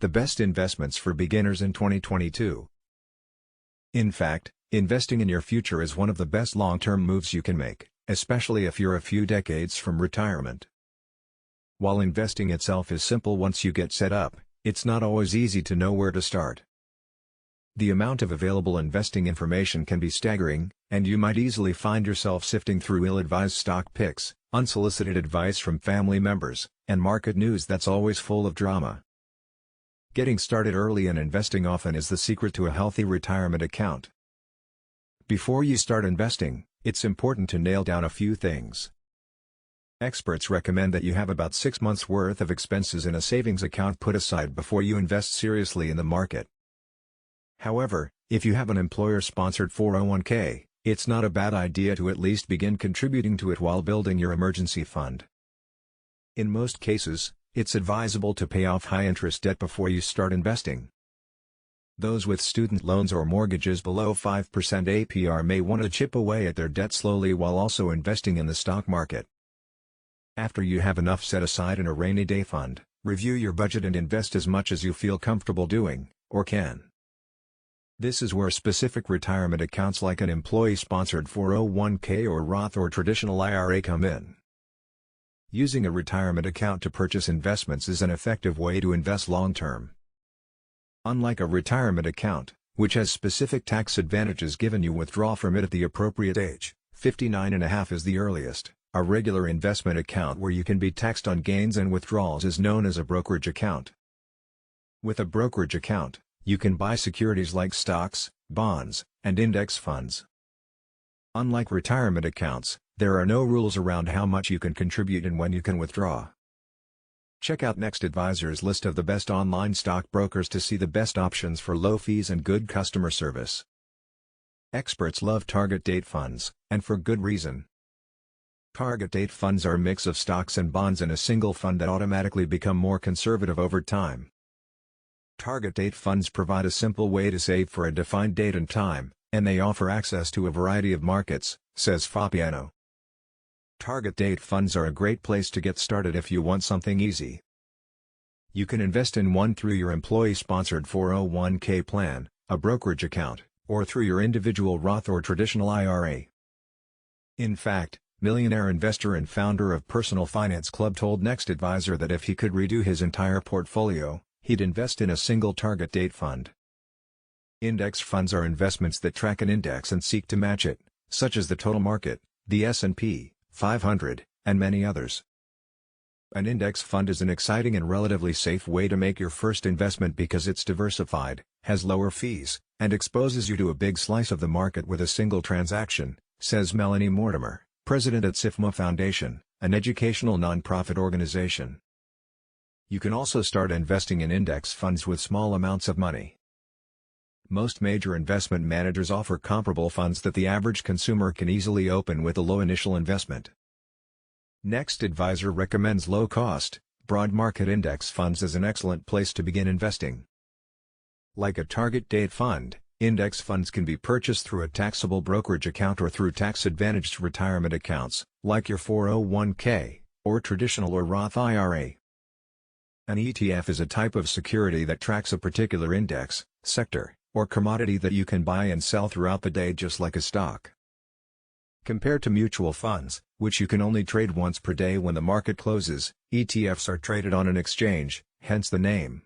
The best investments for beginners in 2022. In fact, investing in your future is one of the best long-term moves you can make, especially if you're a few decades from retirement. While investing itself is simple once you get set up, it's not always easy to know where to start. The amount of available investing information can be staggering, and you might easily find yourself sifting through ill-advised stock picks, unsolicited advice from family members, and market news that's always full of drama. Getting started early in investing often is the secret to a healthy retirement account. Before you start investing, it's important to nail down a few things. Experts recommend that you have about 6 months' worth of expenses in a savings account put aside before you invest seriously in the market. However, if you have an employer-sponsored 401k, it's not a bad idea to at least begin contributing to it while building your emergency fund. In most cases, it's advisable to pay off high-interest debt before you start investing. Those with student loans or mortgages below 5% APR may want to chip away at their debt slowly while also investing in the stock market. After you have enough set aside in a rainy day fund, review your budget and invest as much as you feel comfortable doing, or can. This is where specific retirement accounts like an employee-sponsored 401k or Roth or traditional IRA come in. Using a retirement account to purchase investments is an effective way to invest long-term. Unlike a retirement account, which has specific tax advantages given you withdraw from it at the appropriate age, 59.5 is the earliest, a regular investment account where you can be taxed on gains and withdrawals is known as a brokerage account. With a brokerage account, you can buy securities like stocks, bonds, and index funds. Unlike retirement accounts, there are no rules around how much you can contribute and when you can withdraw. Check out Next Advisor's list of the best online stockbrokers to see the best options for low fees and good customer service. Experts love target date funds, and for good reason. Target date funds are a mix of stocks and bonds in a single fund that automatically become more conservative over time. Target date funds provide a simple way to save for a defined date and time, and they offer access to a variety of markets, says Fabiano. Target date funds are a great place to get started if you want something easy. You can invest in one through your employee-sponsored 401k plan, a brokerage account, or through your individual Roth or traditional IRA. In fact, millionaire investor and founder of Personal Finance Club told Next Advisor that if he could redo his entire portfolio, he'd invest in a single target date fund. Index funds are investments that track an index and seek to match it, such as the total market, the S&P 500, and many others. An index fund is an exciting and relatively safe way to make your first investment because it's diversified, has lower fees, and exposes you to a big slice of the market with a single transaction, says Melanie Mortimer, president at SIFMA Foundation, an educational nonprofit organization. You can also start investing in index funds with small amounts of money. Most major investment managers offer comparable funds that the average consumer can easily open with a low initial investment. Next Advisor recommends low-cost, broad market index funds as an excellent place to begin investing. Like a target date fund, index funds can be purchased through a taxable brokerage account or through tax-advantaged retirement accounts, like your 401k, or traditional or Roth IRA. An ETF is a type of security that tracks a particular index, sector, or commodity that you can buy and sell throughout the day just like a stock. Compared to mutual funds, which you can only trade once per day when the market closes, ETFs are traded on an exchange, hence the name.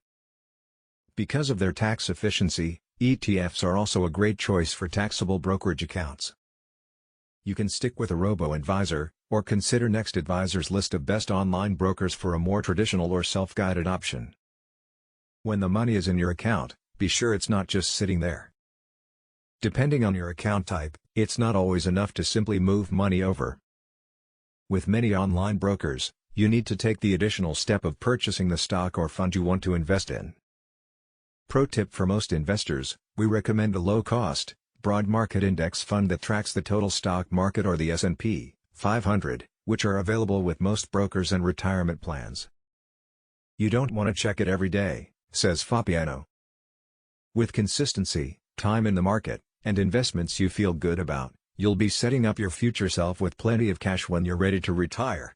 Because of their tax efficiency, ETFs are also a great choice for taxable brokerage accounts. You can stick with a robo-advisor, or consider Next Advisor's list of best online brokers for a more traditional or self-guided option. When the money is in your account, be sure it's not just sitting there. Depending on your account type, it's not always enough to simply move money over. With many online brokers, you need to take the additional step of purchasing the stock or fund you want to invest in. Pro tip for most investors, we recommend a low-cost, broad market index fund that tracks the total stock market or the S&P 500, which are available with most brokers and retirement plans. You don't want to check it every day, says Fabiano. With consistency, time in the market, and investments you feel good about, you'll be setting up your future self with plenty of cash when you're ready to retire.